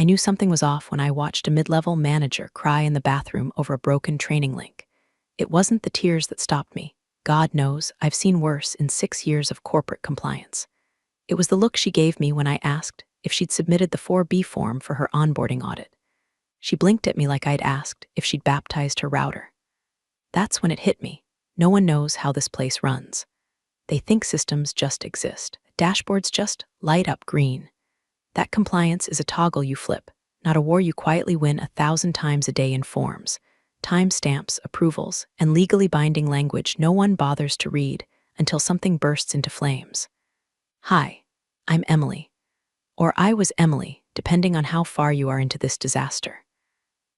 I knew something was off when I watched a mid-level manager cry in the bathroom over a broken training link. It wasn't the tears that stopped me. God knows, I've seen worse in 6 years of corporate compliance. It was the look she gave me when I asked if she'd submitted the 4B form for her onboarding audit. She blinked at me like I'd asked if she'd baptized her router. That's when it hit me. No one knows how this place runs. They think systems just exist. Dashboards just light up green. That compliance is a toggle you flip, not a war you quietly win 1,000 times a day in forms, timestamps, approvals, and legally binding language no one bothers to read until something bursts into flames. Hi, I'm Emily. Or I was Emily, depending on how far you are into this disaster.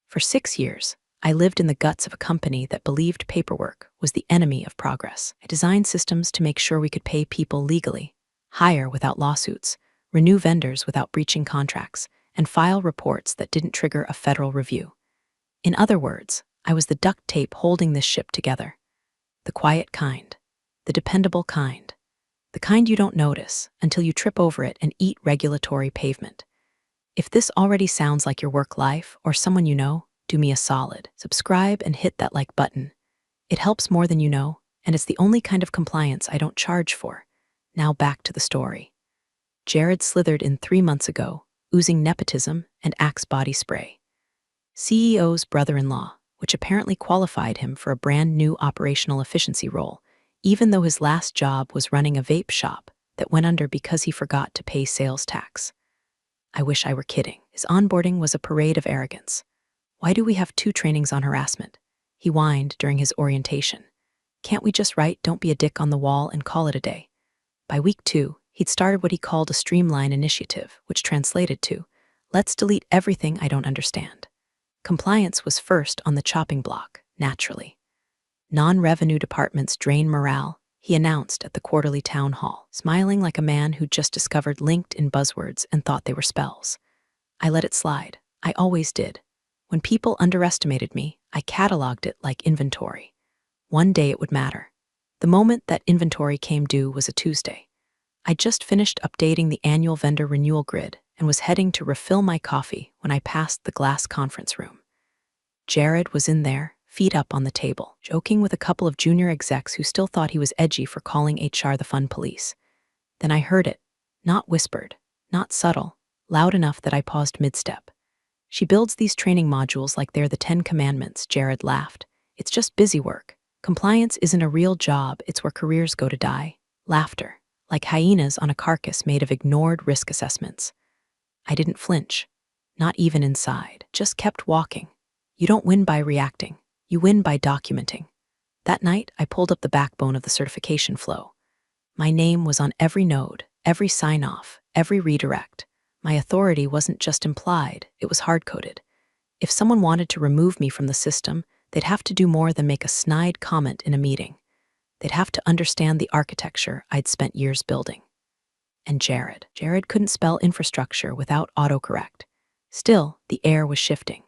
For 6 years, I lived in the guts of a company that believed paperwork was the enemy of progress. I designed systems to make sure we could pay people legally, hire without lawsuits, renew vendors without breaching contracts, and file reports that didn't trigger a federal review. In other words, I was the duct tape holding this ship together. The quiet kind, the dependable kind, the kind you don't notice until you trip over it and eat regulatory pavement. If this already sounds like your work life or someone you know, do me a solid. Subscribe and hit that like button. It helps more than you know, and it's the only kind of compliance I don't charge for. Now back to the story. Jared slithered in 3 months ago, oozing nepotism and Axe body spray. CEO's brother-in-law, which apparently qualified him for a brand new operational efficiency role, even though his last job was running a vape shop that went under because he forgot to pay sales tax. I wish I were kidding. His onboarding was a parade of arrogance. Why do we have 2 trainings on harassment? He whined during his orientation. Can't we just write "don't be a dick" on the wall and call it a day? By week 2, he'd started what he called a streamline initiative, which translated to, let's delete everything I don't understand. Compliance was first on the chopping block, naturally. Non-revenue departments drain morale, he announced at the quarterly town hall, smiling like a man who'd just discovered LinkedIn buzzwords and thought they were spells. I let it slide. I always did. When people underestimated me, I cataloged it like inventory. One day it would matter. The moment that inventory came due was a Tuesday. I just finished updating the annual vendor renewal grid and was heading to refill my coffee when I passed the glass conference room. Jared was in there, feet up on the table, joking with a couple of junior execs who still thought he was edgy for calling HR the fun police. Then I heard it, not whispered, not subtle, loud enough that I paused mid-step. She builds these training modules like they're the 10 Commandments, Jared laughed. It's just busy work. Compliance isn't a real job, it's where careers go to die. Laughter, like hyenas on a carcass made of ignored risk assessments. I didn't flinch, not even inside, just kept walking. You don't win by reacting, you win by documenting. That night, I pulled up the backbone of the certification flow. My name was on every node, every sign-off, every redirect. My authority wasn't just implied, it was hard-coded. If someone wanted to remove me from the system, they'd have to do more than make a snide comment in a meeting. They'd have to understand the architecture I'd spent years building. And Jared couldn't spell infrastructure without autocorrect. Still, the air was shifting.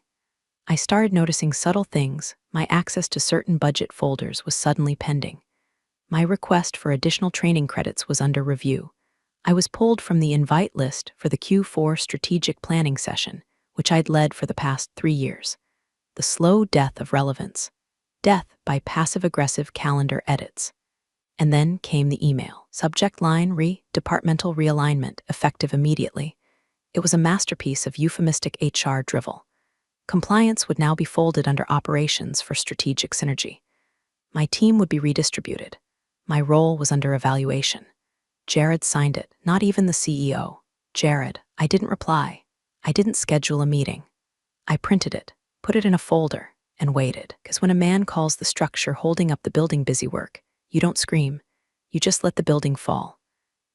I started noticing subtle things. My access to certain budget folders was suddenly pending. My request for additional training credits was under review. I was pulled from the invite list for the Q4 strategic planning session, which I'd led for the past 3 years. The slow death of relevance. Death by passive-aggressive calendar edits. And then came the email. Subject line departmental realignment, effective immediately. It was a masterpiece of euphemistic HR drivel. Compliance would now be folded under operations for strategic synergy. My team would be redistributed. My role was under evaluation. Jared signed it, not even the CEO. Jared, I didn't reply. I didn't schedule a meeting. I printed it, put it in a folder, and waited. Because when a man calls the structure holding up the building busy work, you don't scream. You just let the building fall.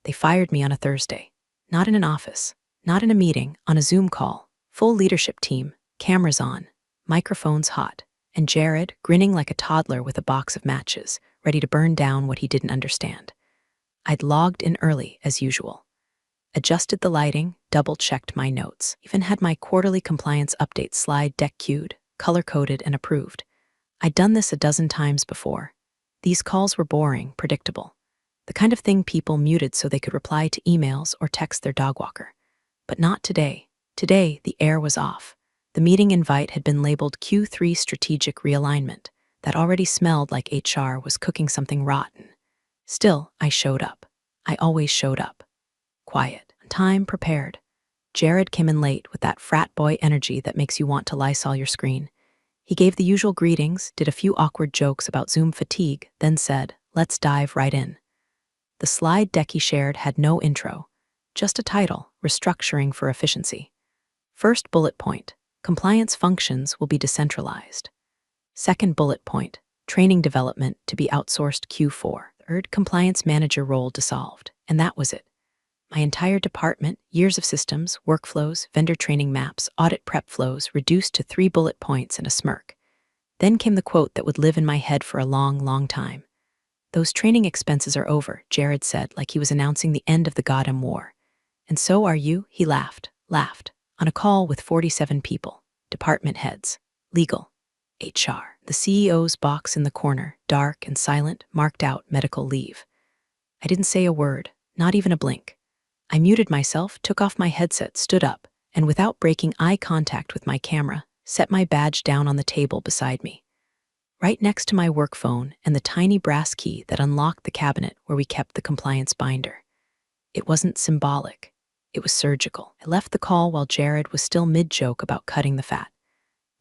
They fired me on a Thursday. Not in an office, not in a meeting, on a Zoom call. Full leadership team, cameras on, microphones hot, and Jared grinning like a toddler with a box of matches, ready to burn down what he didn't understand. I'd logged in early, as usual. Adjusted the lighting, double-checked my notes, even had my quarterly compliance update slide deck queued, color-coded, and approved. I'd done this a dozen times before. These calls were boring, predictable. The kind of thing people muted so they could reply to emails or text their dog walker. But not today. Today, the air was off. The meeting invite had been labeled Q3 Strategic Realignment. That already smelled like HR was cooking something rotten. Still, I showed up. I always showed up. Quiet, on time, prepared. Jared came in late with that frat boy energy that makes you want to Lysol your screen. He gave the usual greetings, did a few awkward jokes about Zoom fatigue, then said, "Let's dive right in." The slide deck he shared had no intro, just a title, Restructuring for Efficiency. First bullet point, compliance functions will be decentralized. Second bullet point, training development to be outsourced Q4. Third, compliance manager role dissolved. And that was it. My entire department, years of systems, workflows, vendor training maps, audit prep flows reduced to 3 bullet points and a smirk. Then came the quote that would live in my head for a long, long time. "Those training expenses are over," Jared said, like he was announcing the end of the Gotham War. "And so are you," he laughed, on a call with 47 people, department heads, legal, HR. The CEO's box in the corner, dark and silent, marked out medical leave. I didn't say a word, not even a blink. I muted myself, took off my headset, stood up, and without breaking eye contact with my camera, set my badge down on the table beside me, right next to my work phone and the tiny brass key that unlocked the cabinet where we kept the compliance binder. It wasn't symbolic. It was surgical. I left the call while Jared was still mid-joke about cutting the fat.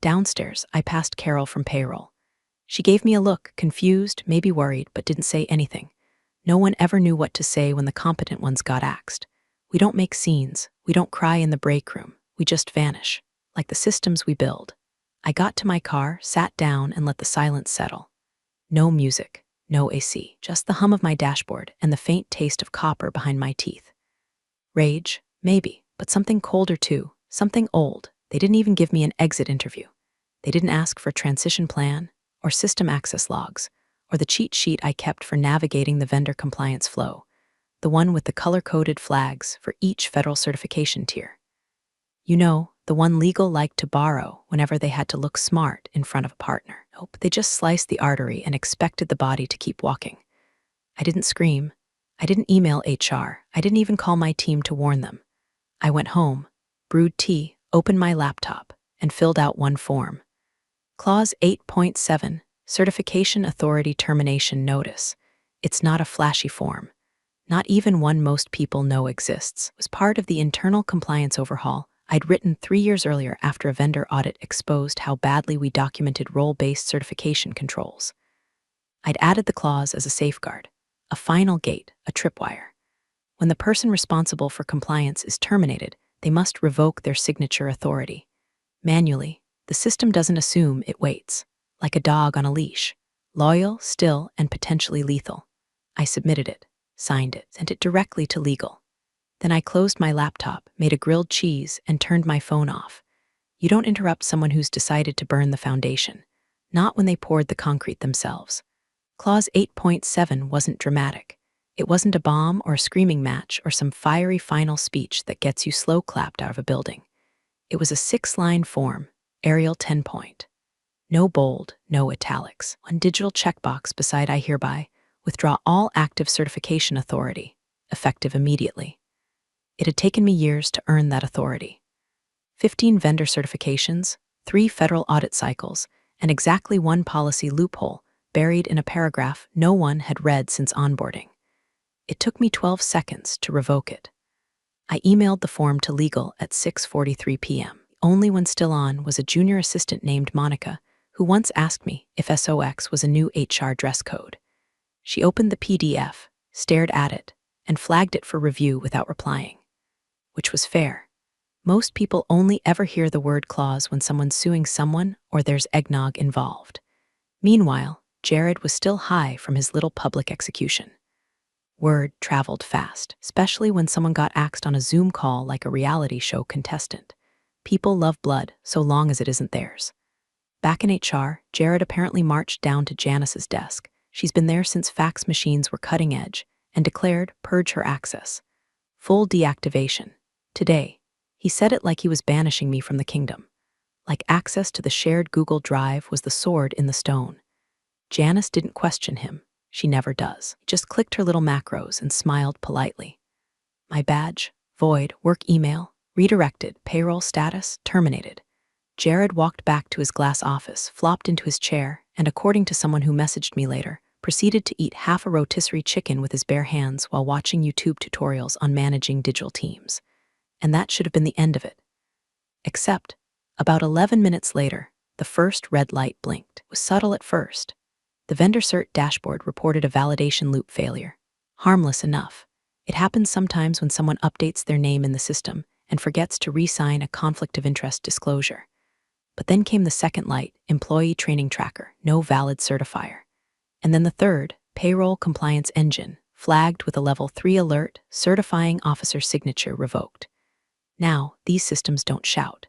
Downstairs, I passed Carol from payroll. She gave me a look, confused, maybe worried, but didn't say anything. No one ever knew what to say when the competent ones got axed. We don't make scenes. We don't cry in the break room. We just vanish, like the systems we build. I got to my car, sat down, and let the silence settle. No music, no AC, just the hum of my dashboard and the faint taste of copper behind my teeth. Rage, maybe, but something colder too, something old. They didn't even give me an exit interview. They didn't ask for a transition plan, or system access logs, or the cheat sheet I kept for navigating the vendor compliance flow, the one with the color-coded flags for each federal certification tier. You know, the one legal liked to borrow whenever they had to look smart in front of a partner. Nope, they just sliced the artery and expected the body to keep walking. I didn't scream. I didn't email HR. I didn't even call my team to warn them. I went home, brewed tea, opened my laptop, and filled out one form. Clause 8.7, Certification Authority Termination Notice. It's not a flashy form. Not even one most people know exists. It was part of the internal compliance overhaul I'd written 3 years earlier after a vendor audit exposed how badly we documented role-based certification controls. I'd added the clause as a safeguard, a final gate, a tripwire. When the person responsible for compliance is terminated, they must revoke their signature authority. Manually, the system doesn't assume, it waits, like a dog on a leash, loyal, still, and potentially lethal. I submitted it, signed it, sent it directly to legal. Then I closed my laptop, made a grilled cheese, and turned my phone off. You don't interrupt someone who's decided to burn the foundation, not when they poured the concrete themselves. Clause 8.7 wasn't dramatic. It wasn't a bomb or a screaming match or some fiery final speech that gets you slow-clapped out of a building. It was a 6-line form, Arial 10-point. No bold, no italics. One digital checkbox beside "I hereby withdraw all active certification authority," effective immediately. It had taken me years to earn that authority. 15 vendor certifications, 3 federal audit cycles, and exactly one policy loophole buried in a paragraph no one had read since onboarding. It took me 12 seconds to revoke it. I emailed the form to legal at 6:43 p.m. The only one still on was a junior assistant named Monica, who once asked me if SOX was a new HR dress code. She opened the PDF, stared at it, and flagged it for review without replying. Which was fair. Most people only ever hear the word clause when someone's suing someone or there's eggnog involved. Meanwhile, Jared was still high from his little public execution. Word traveled fast, especially when someone got axed on a Zoom call like a reality show contestant. People love blood so long as it isn't theirs. Back in HR, Jared apparently marched down to Janice's desk. She's been there since fax machines were cutting edge, and declared, "Purge her access. Full deactivation. Today." He said it like he was banishing me from the kingdom. Like access to the shared Google Drive was the sword in the stone. Janice didn't question him. She never does. Just clicked her little macros and smiled politely. My badge, void, work email, Redirected, payroll status terminated. Jared walked back to his glass office, flopped into his chair, and according to someone who messaged me later, proceeded to eat half a rotisserie chicken with his bare hands while watching YouTube tutorials on managing digital teams. And that should have been the end of it. Except, about 11 minutes later, the first red light blinked. It was subtle at first. The vendor cert dashboard reported a validation loop failure. Harmless enough. It happens sometimes when someone updates their name in the system and forgets to re-sign a conflict of interest disclosure. But then came the second light, employee training tracker, no valid certifier. And then the third, payroll compliance engine, flagged with a level 3 alert, certifying officer signature revoked. Now, these systems don't shout.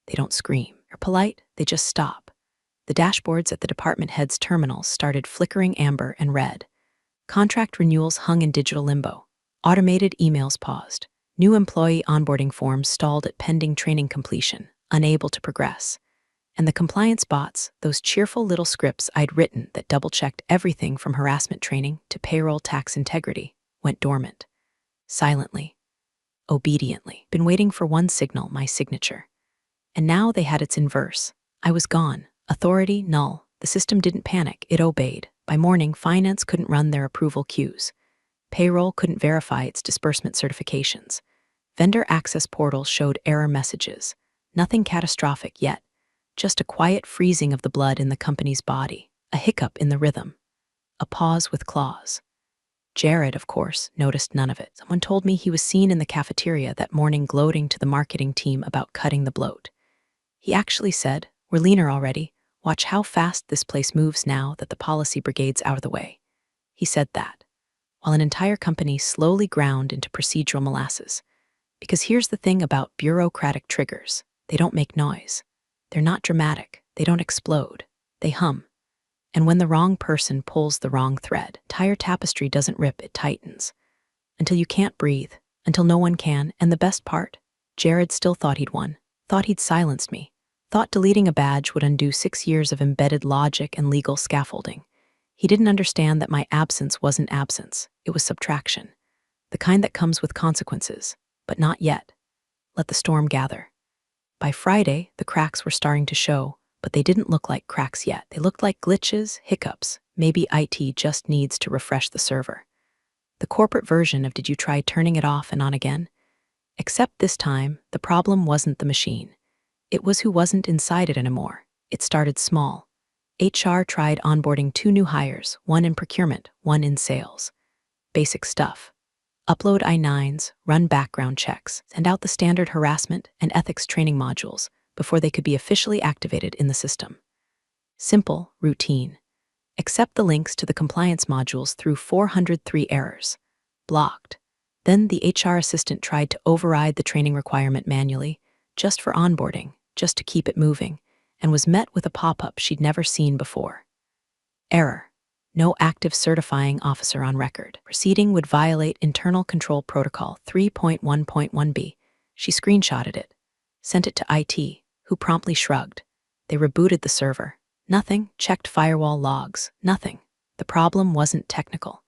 They don't scream. They're polite, they just stop. The dashboards at the department heads' terminals started flickering amber and red. Contract renewals hung in digital limbo. Automated emails paused. New employee onboarding forms stalled at pending training completion, unable to progress. And the compliance bots, those cheerful little scripts I'd written that double-checked everything from harassment training to payroll tax integrity, went dormant. Silently. Obediently. Been waiting for one signal, my signature. And now they had its inverse. I was gone. Authority null. The system didn't panic, it obeyed. By morning, finance couldn't run their approval queues. Payroll couldn't verify its disbursement certifications. Vendor access portals showed error messages. Nothing catastrophic yet. Just a quiet freezing of the blood in the company's body, a hiccup in the rhythm, a pause with claws. Jared, of course, noticed none of it. Someone told me he was seen in the cafeteria that morning gloating to the marketing team about cutting the bloat. He actually said, "We're leaner already. Watch how fast this place moves now that the policy brigade's out of the way." He said that, while an entire company slowly ground into procedural molasses. Because here's the thing about bureaucratic triggers. They don't make noise. They're not dramatic. They don't explode. They hum. And when the wrong person pulls the wrong thread, entire tapestry doesn't rip, it tightens. Until you can't breathe, until no one can, and the best part, Jared still thought he'd won, thought he'd silenced me, thought deleting a badge would undo 6 years of embedded logic and legal scaffolding. He didn't understand that my absence wasn't absence, it was subtraction. The kind that comes with consequences, but not yet. Let the storm gather. By Friday, the cracks were starting to show, but they didn't look like cracks yet. They looked like glitches, hiccups. Maybe IT just needs to refresh the server. The corporate version of "did you try turning it off and on again?" Except this time, the problem wasn't the machine. It was who wasn't inside it anymore. It started small. HR tried onboarding 2 new hires, one in procurement, one in sales. Basic stuff. Upload I-9s, run background checks, send out the standard harassment and ethics training modules before they could be officially activated in the system. Simple, routine. Accept the links to the compliance modules through 403 errors. Blocked. Then the HR assistant tried to override the training requirement manually, just for onboarding, just to keep it moving, and was met with a pop-up she'd never seen before. Error. No active certifying officer on record. Proceeding would violate Internal Control Protocol 3.1.1b. She screenshotted it, sent it to IT, who promptly shrugged. They rebooted the server. Nothing, checked firewall logs, nothing. The problem wasn't technical.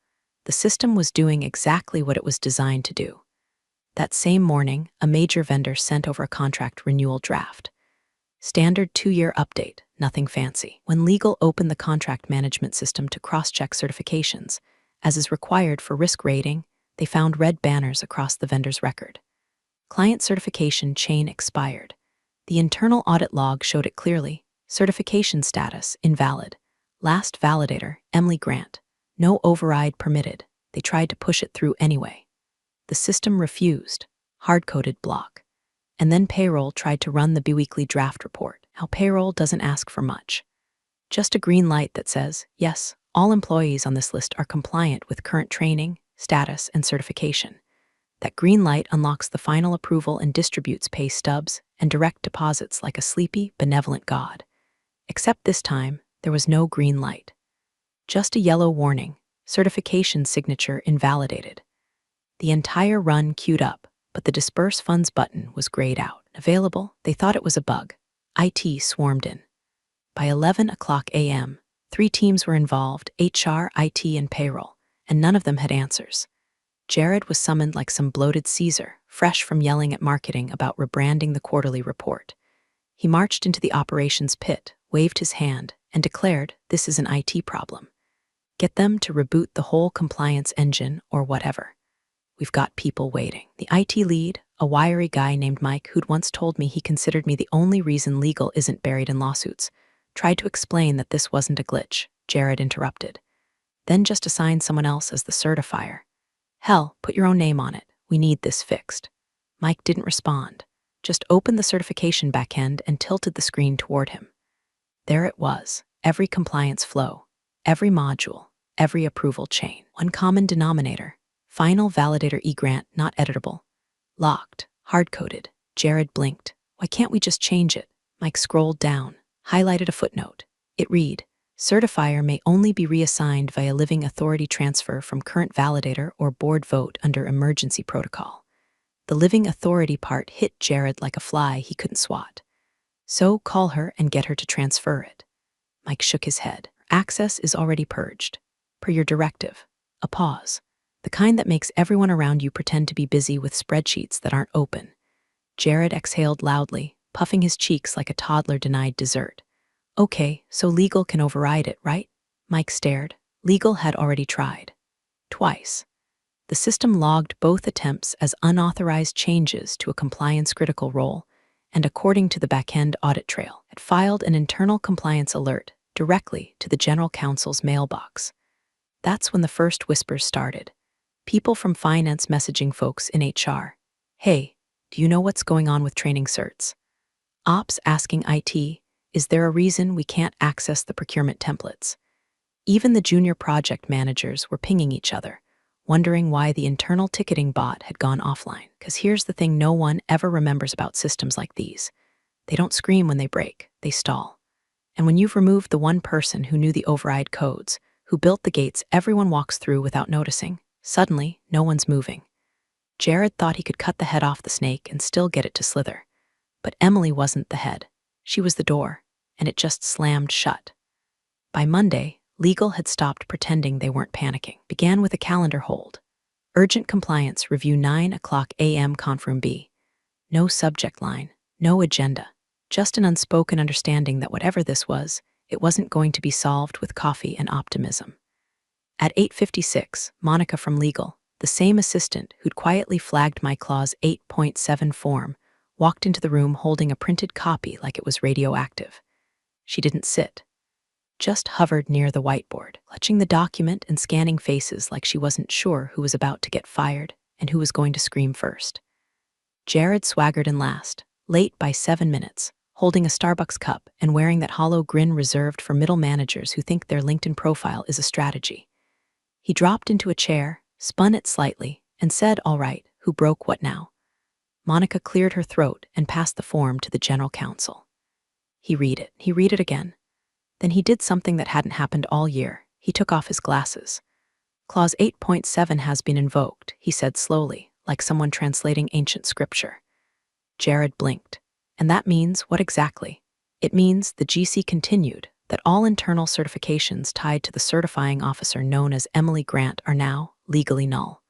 The system was doing exactly what it was designed to do. That same morning, a major vendor sent over a contract renewal draft. Standard 2-year update, nothing fancy. When legal opened the contract management system to cross-check certifications, as is required for risk rating, they found red banners across the vendor's record. Client certification chain expired. The internal audit log showed it clearly. Certification status invalid. Last validator, Emily Grant. No override permitted. They tried to push it through anyway. The system refused. Hard-coded block. And then payroll tried to run the biweekly draft report. How payroll doesn't ask for much. Just a green light that says, yes, all employees on this list are compliant with current training, status, and certification. That green light unlocks the final approval and distributes pay stubs and direct deposits like a sleepy, benevolent god. Except this time, there was no green light. Just a yellow warning, certification signature invalidated. The entire run queued up, but the disperse funds button was grayed out. Available, they thought it was a bug. IT swarmed in. By 11 o'clock a.m., 3 teams were involved, HR, IT, and payroll, and none of them had answers. Jared was summoned like some bloated Caesar, fresh from yelling at marketing about rebranding the quarterly report. He marched into the operations pit, waved his hand, and declared, "This is an IT problem. Get them to reboot the whole compliance engine or whatever. We've got people waiting." The IT lead, a wiry guy named Mike who'd once told me he considered me the only reason legal isn't buried in lawsuits, tried to explain that this wasn't a glitch. Jared interrupted. "Then just assign someone else as the certifier. Hell, put your own name on it. We need this fixed." Mike didn't respond, just opened the certification backend and tilted the screen toward him. There it was, every compliance flow, every module, every approval chain. One common denominator: final validator e-grant not editable. Locked, hard-coded. Jared blinked. "Why can't we just change it?" Mike scrolled down, highlighted a footnote. It read, "Certifier may only be reassigned via living authority transfer from current validator or board vote under emergency protocol." The living authority part hit Jared like a fly he couldn't swat. "So call her and get her to transfer it." Mike shook his head. "Access is already purged. Per your directive." A pause. The kind that makes everyone around you pretend to be busy with spreadsheets that aren't open. Jared exhaled loudly, puffing his cheeks like a toddler denied dessert. "Okay, so legal can override it, right?" Mike stared. Legal had already tried. Twice. The system logged both attempts as unauthorized changes to a compliance-critical role, and according to the backend audit trail, it filed an internal compliance alert directly to the General Counsel's mailbox. That's when the first whispers started. People from finance messaging folks in HR. "Hey, do you know what's going on with training certs?" Ops asking IT, "Is there a reason we can't access the procurement templates?" Even the junior project managers were pinging each other, wondering why the internal ticketing bot had gone offline. Because here's the thing no one ever remembers about systems like these. They don't scream when they break, they stall. And when you've removed the one person who knew the override codes, who built the gates everyone walks through without noticing, suddenly no one's moving. Jared thought he could cut the head off the snake and still get it to slither. But Emily wasn't the head. She was the door, and it just slammed shut. By Monday, legal had stopped pretending they weren't panicking. Began with a calendar hold. Urgent compliance review 9:00 a.m. Confirm B. No subject line, no agenda, just an unspoken understanding that whatever this was, it wasn't going to be solved with coffee and optimism. At 8:56, Monica from legal, the same assistant who'd quietly flagged my Clause 8.7 form, walked into the room holding a printed copy like it was radioactive. She didn't sit, just hovered near the whiteboard, clutching the document and scanning faces like she wasn't sure who was about to get fired and who was going to scream first. Jared swaggered in last, late by 7 minutes, holding a Starbucks cup and wearing that hollow grin reserved for middle managers who think their LinkedIn profile is a strategy. He dropped into a chair, spun it slightly, and said, "All right, who broke what now?" Monica cleared her throat and passed the form to the General Counsel. He read it again. Then he did something that hadn't happened all year. He took off his glasses. "Clause 8.7 has been invoked," he said slowly, like someone translating ancient scripture. Jared blinked. "And that means what exactly?" "It means," the GC continued, "that all internal certifications tied to the certifying officer known as Emily Grant are now legally null."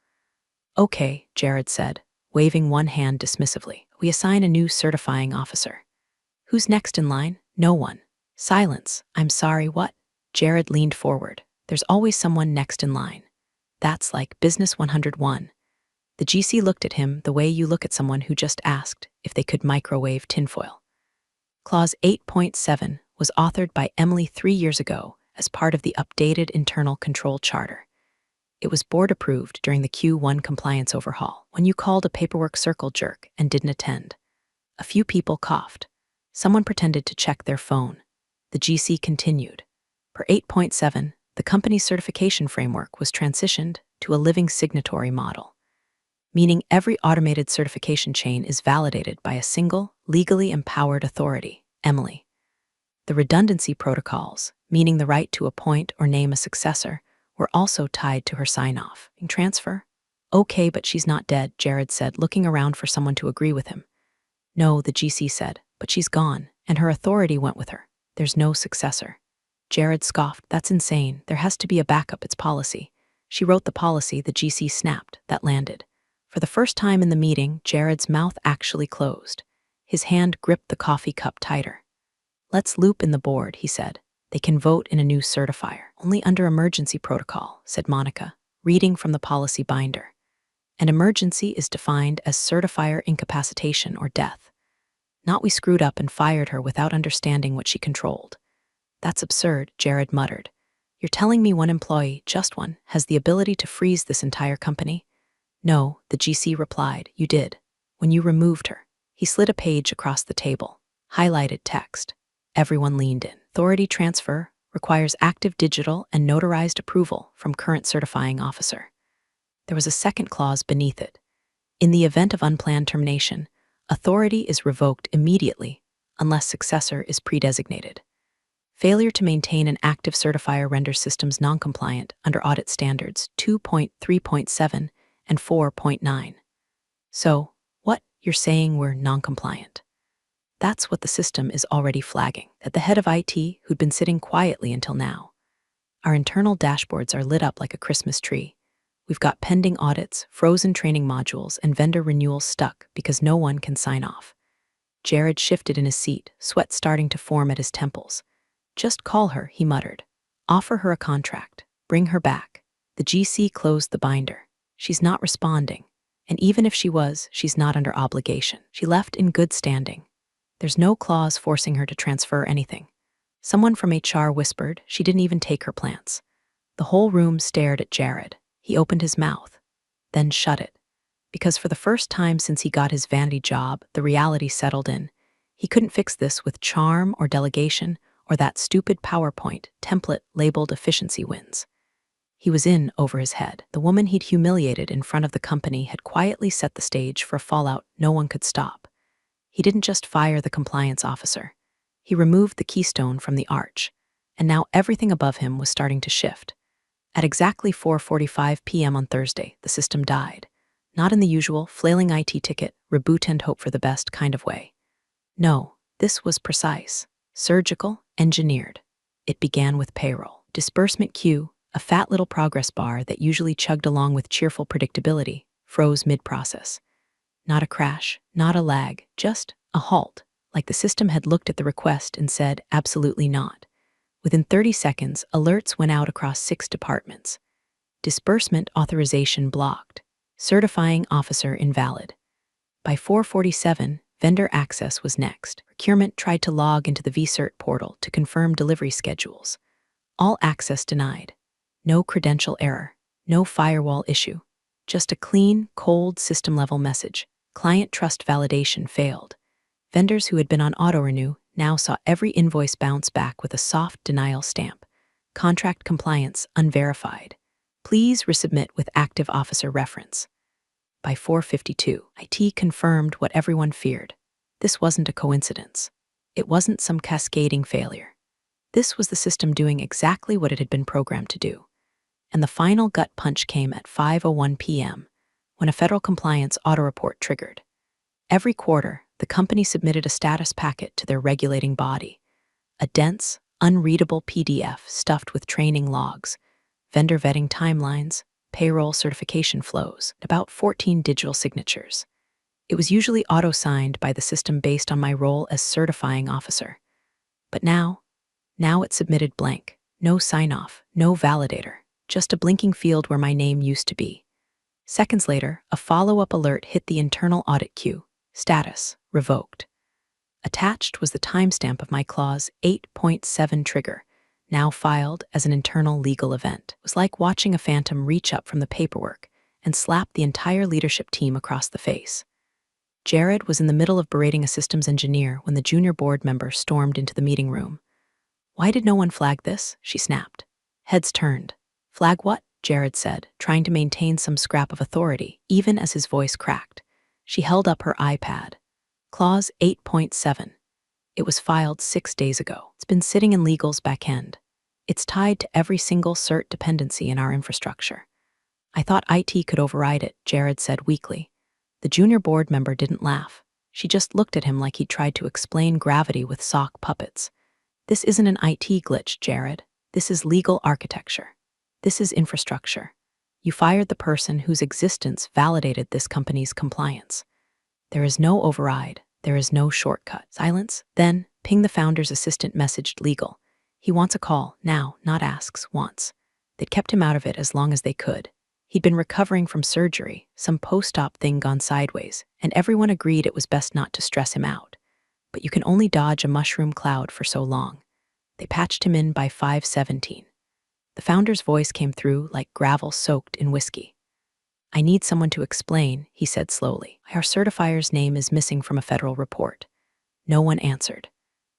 "Okay," Jared said, waving one hand dismissively. "We assign a new certifying officer." "Who's next in line?" "No one." Silence. "I'm sorry, what?" Jared leaned forward. "There's always someone next in line. That's like Business 101. The GC looked at him the way you look at someone who just asked if they could microwave tinfoil. Clause 8.7 was authored by Emily 3 years ago as part of the updated internal control charter. It was board approved during the Q1 compliance overhaul, when you called a paperwork circle jerk and didn't attend. A few people coughed. Someone pretended to check their phone. The GC continued. Per 8.7, the company's certification framework was transitioned to a living signatory model, meaning every automated certification chain is validated by a single, legally empowered authority, Emily. The redundancy protocols, meaning the right to appoint or name a successor, were also tied to her sign-off. Transfer? "Okay, but she's not dead," Jared said, looking around for someone to agree with him. "No," the GC said, "but she's gone, and her authority went with her. There's no successor." Jared scoffed. "That's insane. There has to be a backup, it's policy." She wrote the policy the GC snapped, that landed. For the first time in the meeting, Jared's mouth actually closed. His hand gripped the coffee cup tighter. "Let's loop in the board," he said. "They can vote in a new certifier. Only under emergency protocol," said Monica, reading from the policy binder. An emergency is defined as certifier incapacitation or death. Not we screwed up and fired her without understanding what she controlled. "That's absurd," Jared muttered. "You're telling me one employee, just one, has the ability to freeze this entire company?" "No," the GC replied, "you did. When you removed her." He slid a page across the table. Highlighted text. Everyone leaned in. "Authority transfer requires active digital and notarized approval from current certifying officer." There was a second clause beneath it. "In the event of unplanned termination, authority is revoked immediately unless successor is pre-designated. Failure to maintain an active certifier renders systems noncompliant under audit standards 2.3.7 and 4.9. So, what? You're saying we're noncompliant? That's what the system is already flagging, at the head of IT, who'd been sitting quietly until now. Our internal dashboards are lit up like a Christmas tree. We've got pending audits, frozen training modules, and vendor renewals stuck because no one can sign off." Jared shifted in his seat, sweat starting to form at his temples. "Just call her," he muttered. "Offer her a contract. Bring her back." The GC closed the binder. "She's not responding. And even if she was, she's not under obligation. She left in good standing. There's no clause forcing her to transfer anything." Someone from HR whispered she didn't even take her plants. The whole room stared at Jared. He opened his mouth, then shut it. Because for the first time since he got his vanity job, the reality settled in. He couldn't fix this with charm or delegation or that stupid PowerPoint template labeled efficiency wins. He was in over his head. The woman he'd humiliated in front of the company had quietly set the stage for a fallout no one could stop. He didn't just fire the compliance officer. He removed the keystone from the arch, and now everything above him was starting to shift. At exactly 4:45 p.m. on Thursday, the system died. Not in the usual flailing IT ticket, reboot and hope for the best kind of way. No, this was precise, surgical, engineered. It began with payroll. Disbursement queue, a fat little progress bar that usually chugged along with cheerful predictability, froze mid-process. Not a crash, not a lag, just a halt, like the system had looked at the request and said, absolutely not. Within 30 seconds, alerts went out across 6 departments. Disbursement authorization blocked. Certifying officer invalid. By 4:47, vendor access was next. Procurement tried to log into the vCert portal to confirm delivery schedules. All access denied. No credential error. No firewall issue. Just a clean, cold system-level message. Client trust validation failed. Vendors who had been on auto-renew now saw every invoice bounce back with a soft denial stamp. Contract compliance unverified. Please resubmit with active officer reference. By 4:52, IT confirmed what everyone feared. This wasn't a coincidence. It wasn't some cascading failure. This was the system doing exactly what it had been programmed to do. And the final gut punch came at 5:01 p.m., when a federal compliance auto report triggered. Every quarter, the company submitted a status packet to their regulating body. A dense, unreadable PDF stuffed with training logs, vendor vetting timelines, payroll certification flows, and about 14 digital signatures. It was usually auto-signed by the system based on my role as certifying officer. But now it submitted blank. No sign-off, no validator, just a blinking field where my name used to be. Seconds later, a follow-up alert hit the internal audit queue. Status, revoked. Attached was the timestamp of my Clause 8.7 trigger, now filed as an internal legal event. It was like watching a phantom reach up from the paperwork and slap the entire leadership team across the face. Jared was in the middle of berating a systems engineer when the junior board member stormed into the meeting room. "Why did no one flag this?" she snapped. Heads turned. "Flag what?" Jared said, trying to maintain some scrap of authority, even as his voice cracked. She held up her iPad. Clause 8.7. It was filed 6 days ago. It's been sitting in legal's back end. It's tied to every single cert dependency in our infrastructure. "I thought IT could override it," Jared said weakly. The junior board member didn't laugh. She just looked at him like he'd tried to explain gravity with sock puppets. "This isn't an IT glitch, Jared. This is legal architecture. This is infrastructure. You fired the person whose existence validated this company's compliance. There is no override. There is no shortcut. Silence. Then, ping the founder's assistant messaged legal. He wants a call, now, not asks, wants. They'd kept him out of it as long as they could. He'd been recovering from surgery, some post-op thing gone sideways, and everyone agreed it was best not to stress him out. But you can only dodge a mushroom cloud for so long. They patched him in by 5:17. The founder's voice came through like gravel soaked in whiskey. I need someone to explain, he said slowly. Our certifier's name is missing from a federal report. No one answered.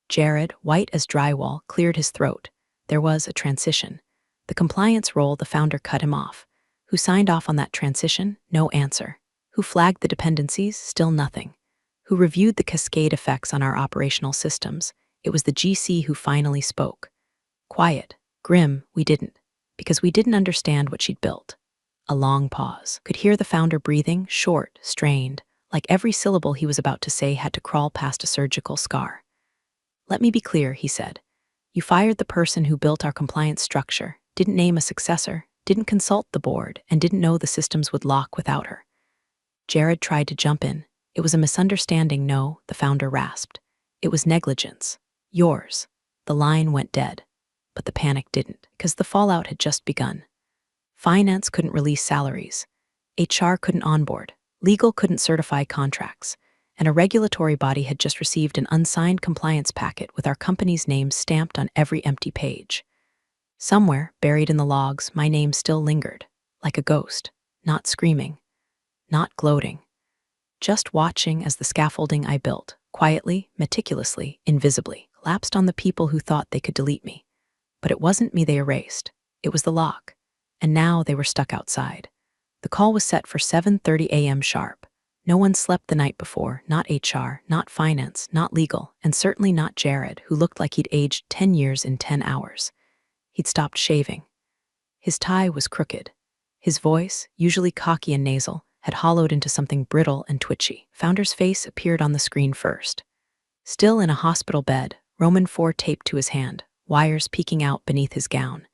Jared, white as drywall, cleared his throat. There was a transition. The compliance role, the founder cut him off. Who signed off on that transition? No answer. Who flagged the dependencies? Still nothing. Who reviewed the cascade effects on our operational systems? It was the GC who finally spoke. Quiet, grim, we didn't. Because we didn't understand what she'd built. A long pause. Could hear the founder breathing, short, strained, like every syllable he was about to say had to crawl past a surgical scar. Let me be clear, he said. You fired the person who built our compliance structure, didn't name a successor, didn't consult the board, and didn't know the systems would lock without her. Jared tried to jump in. It was a misunderstanding, no, the founder rasped. It was negligence. Yours. The line went dead. But the panic didn't, because the fallout had just begun. Finance couldn't release salaries. HR couldn't onboard. Legal couldn't certify contracts. And a regulatory body had just received an unsigned compliance packet with our company's name stamped on every empty page. Somewhere, buried in the logs, my name still lingered, like a ghost, not screaming, not gloating, just watching as the scaffolding I built, quietly, meticulously, invisibly, collapsed on the people who thought they could delete me. But it wasn't me they erased. It was the lock. And now they were stuck outside. The call was set for 7:30 a.m. sharp. No one slept the night before, not HR, not finance, not legal, and certainly not Jared, who looked like he'd aged 10 years in 10 hours. He'd stopped shaving. His tie was crooked. His voice, usually cocky and nasal, had hollowed into something brittle and twitchy. Founder's face appeared on the screen first. Still in a hospital bed, Roman IV taped to his hand, wires peeking out beneath his gown.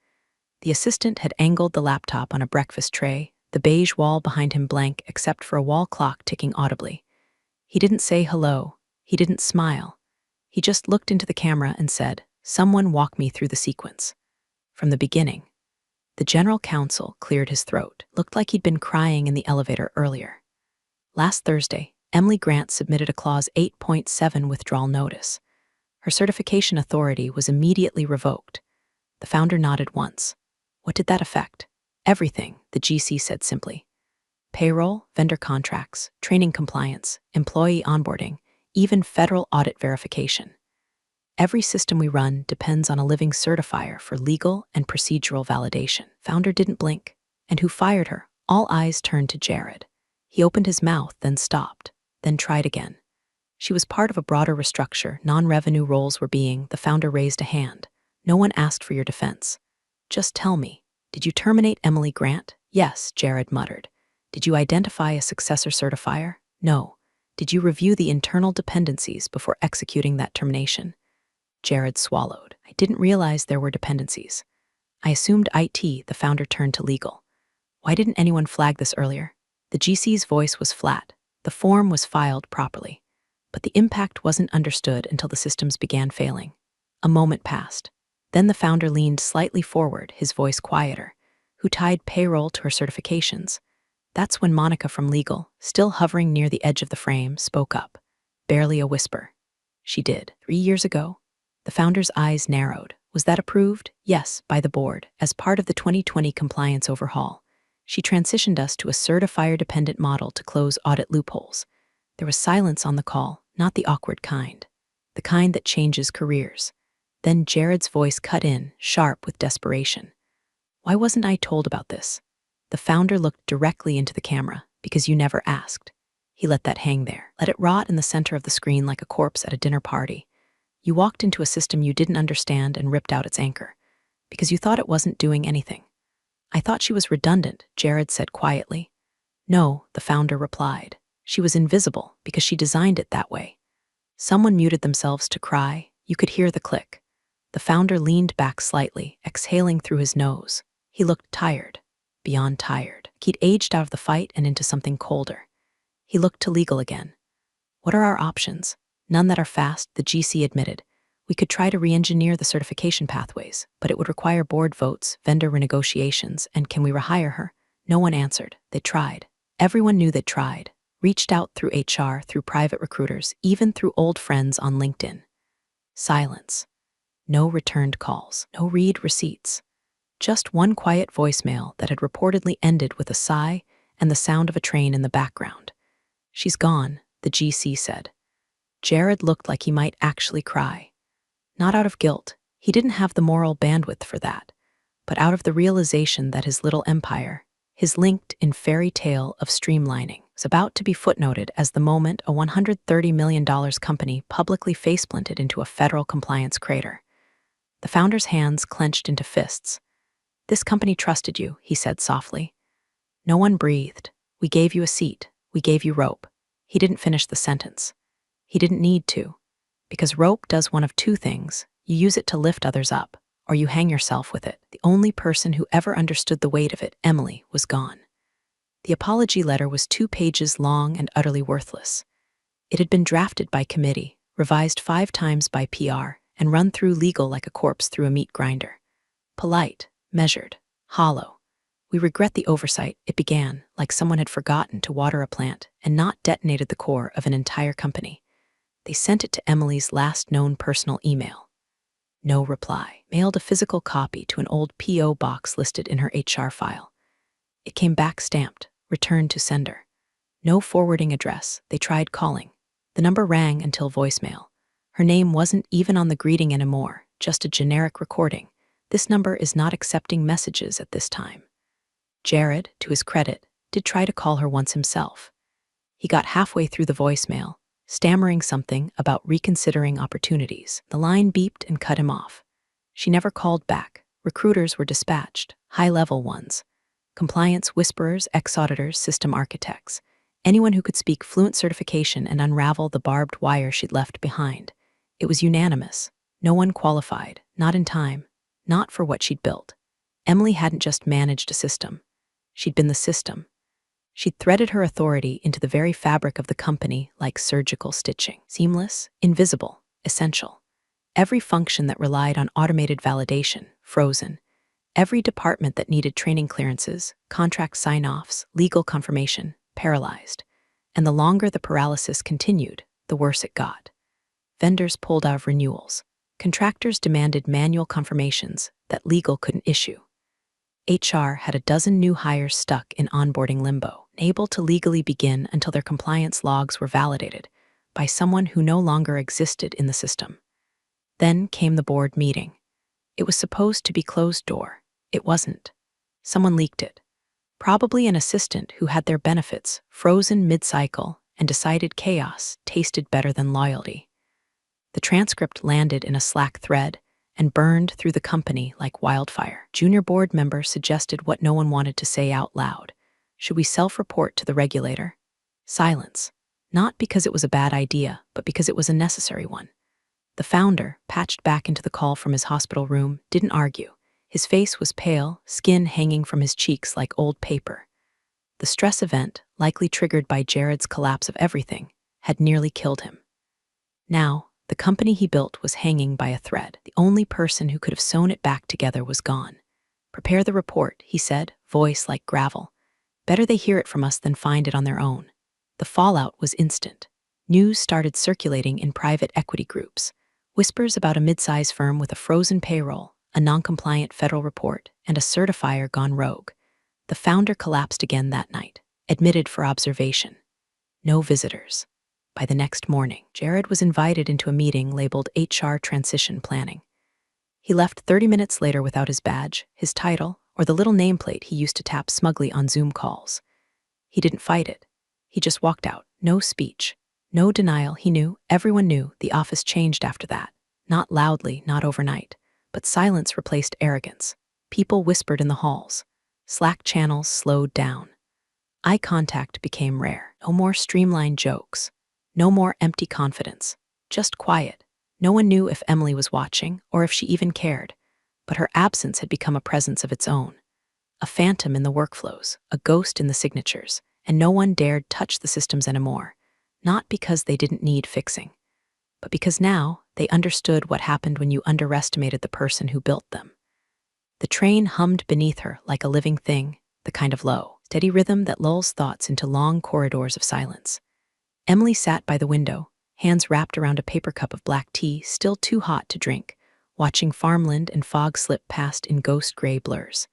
The assistant had angled the laptop on a breakfast tray, the beige wall behind him blank except for a wall clock ticking audibly. He didn't say hello. He didn't smile. He just looked into the camera and said, "Someone walk me through the sequence." From the beginning. The general counsel cleared his throat. Looked like he'd been crying in the elevator earlier. Last Thursday, Emily Grant submitted a Clause 8.7 withdrawal notice. Her certification authority was immediately revoked. The founder nodded once. What did that affect? Everything, the GC said simply. Payroll, vendor contracts, training compliance, employee onboarding, even federal audit verification. Every system we run depends on a living certifier for legal and procedural validation. Founder didn't blink. And who fired her? All eyes turned to Jared. He opened his mouth, then stopped, then tried again. She was part of a broader restructure. Non-revenue roles were the founder raised a hand. No one asked for your defense. Just tell me, did you terminate Emily Grant? Yes, Jared muttered. Did you identify a successor certifier? No. Did you review the internal dependencies before executing that termination? Jared swallowed. I didn't realize there were dependencies. I assumed IT, the founder turned to legal. Why didn't anyone flag this earlier? The GC's voice was flat. The form was filed properly. But the impact wasn't understood until the systems began failing. A moment passed. Then the founder leaned slightly forward, his voice quieter. Who tied payroll to her certifications? That's when Monica from legal, still hovering near the edge of the frame, spoke up. Barely a whisper. She did. 3 years ago? The founder's eyes narrowed. Was that approved? Yes, by the board, as part of the 2020 compliance overhaul. She transitioned us to a certifier-dependent model to close audit loopholes. There was silence on the call, not the awkward kind. The kind that changes careers. Then Jared's voice cut in, sharp with desperation. Why wasn't I told about this? The founder looked directly into the camera, because you never asked. He let that hang there, let it rot in the center of the screen like a corpse at a dinner party. You walked into a system you didn't understand and ripped out its anchor, because you thought it wasn't doing anything. I thought she was redundant, Jared said quietly. No, the founder replied. She was invisible because she designed it that way. Someone muted themselves to cry. You could hear the click. The founder leaned back slightly, exhaling through his nose. He looked tired. beyond tired. He'd aged out of the fight and into something colder. He looked to legal again. What are our options? None that are fast, the GC admitted. We could try to re-engineer the certification pathways, but it would require board votes, vendor renegotiations, and can we rehire her? No one answered. They tried. Everyone knew they'd tried. Reached out through HR, through private recruiters, even through old friends on LinkedIn. Silence. No returned calls. No read receipts. Just one quiet voicemail that had reportedly ended with a sigh and the sound of a train in the background. She's gone, the GC said. Jared looked like he might actually cry. Not out of guilt, he didn't have the moral bandwidth for that, but out of the realization that his little empire, his linked-in fairy tale of streamlining, was about to be footnoted as the moment a $130 million company publicly faceplanted into a federal compliance crater. The founder's hands clenched into fists. "This company trusted you," he said softly. No one breathed. "We gave you a seat. We gave you rope." He didn't finish the sentence. He didn't need to. Because rope does one of two things. You use it to lift others up, or you hang yourself with it. The only person who ever understood the weight of it, Emily, was gone. The apology letter was 2 pages long and utterly worthless. It had been drafted by committee, revised 5 times by PR, and run through legal like a corpse through a meat grinder. Polite, measured, hollow. "We regret the oversight," it began, like someone had forgotten to water a plant and not detonated the core of an entire company. They sent it to Emily's last known personal email. No reply. Mailed a physical copy to an old P.O. box listed in her HR file. It came back stamped, returned to sender. No forwarding address. They tried calling. The number rang until voicemail. Her name wasn't even on the greeting anymore, just a generic recording. "This number is not accepting messages at this time." Jared, to his credit, did try to call her once himself. He got halfway through the voicemail, stammering something about reconsidering opportunities. The line beeped and cut him off. She never called back. Recruiters were dispatched, high-level ones. Compliance whisperers, ex-auditors, system architects. Anyone who could speak fluent certification and unravel the barbed wire she'd left behind. It was unanimous. No one qualified, not in time, not for what she'd built. Emily hadn't just managed a system. She'd been the system. She'd threaded her authority into the very fabric of the company like surgical stitching. Seamless, invisible, essential. Every function that relied on automated validation, frozen. Every department that needed training clearances, contract sign-offs, legal confirmation, paralyzed. And the longer the paralysis continued, the worse it got. Vendors pulled out of renewals. Contractors demanded manual confirmations that legal couldn't issue. HR had a dozen new hires stuck in onboarding limbo, unable to legally begin until their compliance logs were validated by someone who no longer existed in the system. Then came the board meeting. It was supposed to be closed door. It wasn't. Someone leaked it. Probably an assistant who had their benefits frozen mid-cycle and decided chaos tasted better than loyalty. The transcript landed in a Slack thread and burned through the company like wildfire. Junior board member suggested what no one wanted to say out loud. Should we self-report to the regulator? Silence. Not because it was a bad idea, but because it was a necessary one. The founder, patched back into the call from his hospital room, didn't argue. His face was pale, skin hanging from his cheeks like old paper. The stress event, likely triggered by Jared's collapse of everything, had nearly killed him. Now, the company he built was hanging by a thread. The only person who could have sewn it back together was gone. "Prepare the report," he said, voice like gravel. "Better they hear it from us than find it on their own." The fallout was instant. News started circulating in private equity groups. Whispers about a mid-size firm with a frozen payroll, a non-compliant federal report, and a certifier gone rogue. The founder collapsed again that night, admitted for observation. No visitors. By the next morning, Jared was invited into a meeting labeled HR Transition Planning. He left 30 minutes later without his badge, his title, or the little nameplate he used to tap smugly on Zoom calls. He didn't fight it. He just walked out. No speech. No denial. He knew, everyone knew, the office changed after that. Not loudly, not overnight. But silence replaced arrogance. People whispered in the halls. Slack channels slowed down. Eye contact became rare. No more streamlined jokes. No more empty confidence. Just quiet. No one knew if Emily was watching or if she even cared. But her absence had become a presence of its own. a phantom in the workflows, a ghost in the signatures, and no one dared touch the systems anymore, not because they didn't need fixing, but because now they understood what happened when you underestimated the person who built them. The train hummed beneath her like a living thing, the kind of low, steady rhythm that lulls thoughts into long corridors of silence. Emily sat by the window, hands wrapped around a paper cup of black tea still too hot to drink, watching farmland and fog slip past in ghost-gray blurs.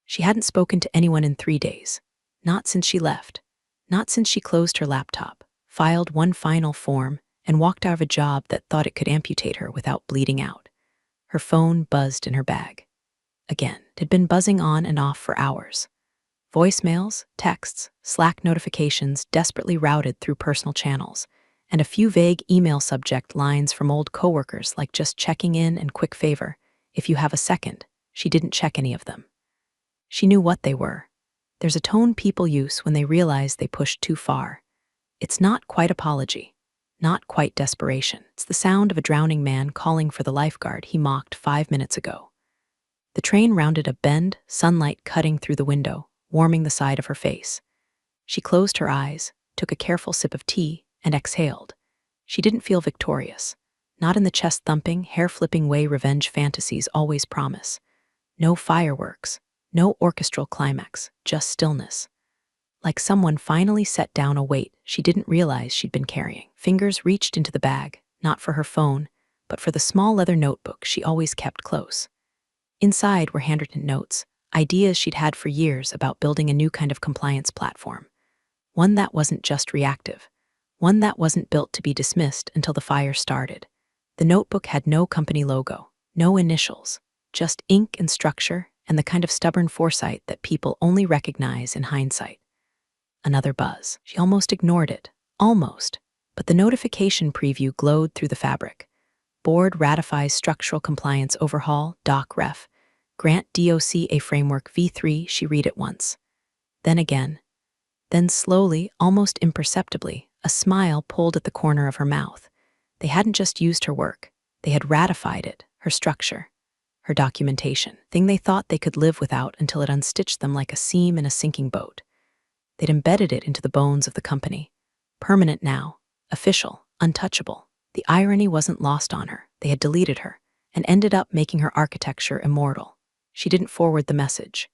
She hadn't spoken to anyone in 3 days. Not since she left. Not since she closed her laptop, filed one final form, and walked out of a job that thought it could amputate her without bleeding out. Her phone buzzed in her bag. Again, it had been buzzing on and off for hours. Voicemails, texts, Slack notifications desperately routed through personal channels, and a few vague email subject lines from old coworkers like just checking in and quick favor. If you have a second, she didn't check any of them. She knew what they were. There's a tone people use when they realize they pushed too far. It's not quite apology, not quite desperation. It's the sound of a drowning man calling for the lifeguard he mocked 5 minutes ago. The train rounded a bend, sunlight cutting through the window, warming the side of her face. She closed her eyes, took a careful sip of tea, and exhaled. She didn't feel victorious, not in the chest-thumping, hair-flipping way revenge fantasies always promise. No fireworks, no orchestral climax, just stillness. Like someone finally set down a weight she didn't realize she'd been carrying. Fingers reached into the bag, not for her phone, but for the small leather notebook she always kept close. Inside were handwritten notes, ideas she'd had for years about building a new kind of compliance platform. One that wasn't just reactive. One that wasn't built to be dismissed until the fire started. The notebook had no company logo, no initials, just ink and structure and the kind of stubborn foresight that people only recognize in hindsight. Another buzz. She almost ignored it. Almost. But the notification preview glowed through the fabric. Board ratifies structural compliance overhaul, doc ref. Grant DOC a framework v3, she read it once. Then again. Then slowly, almost imperceptibly, a smile pulled at the corner of her mouth. They hadn't just used her work. They had ratified it, her structure, her documentation, thing they thought they could live without until it unstitched them like a seam in a sinking boat. They'd embedded it into the bones of the company. Permanent now, official, untouchable. The irony wasn't lost on her. They had deleted her and ended up making her architecture immortal. She didn't forward the message,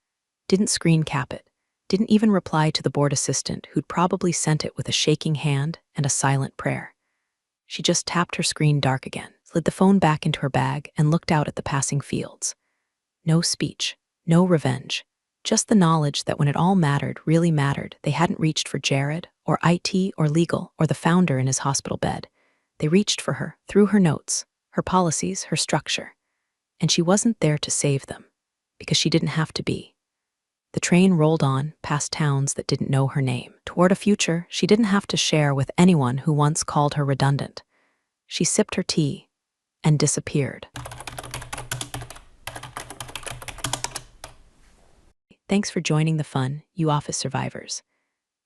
didn't screen cap it, didn't even reply to the board assistant who'd probably sent it with a shaking hand and a silent prayer. She just tapped her screen dark again, slid the phone back into her bag, and looked out at the passing fields. No speech, no revenge. Just the knowledge that when it all mattered, really mattered, they hadn't reached for Jared, or IT, or legal, or the founder in his hospital bed. They reached for her, through her notes, her policies, her structure. And she wasn't there to save them, because she didn't have to be. The train rolled on, past towns that didn't know her name, toward a future she didn't have to share with anyone who once called her redundant. She sipped her tea and disappeared. Thanks for joining the fun, you office survivors.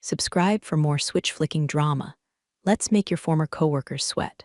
Subscribe for more switch-flicking drama. Let's make your former coworkers sweat.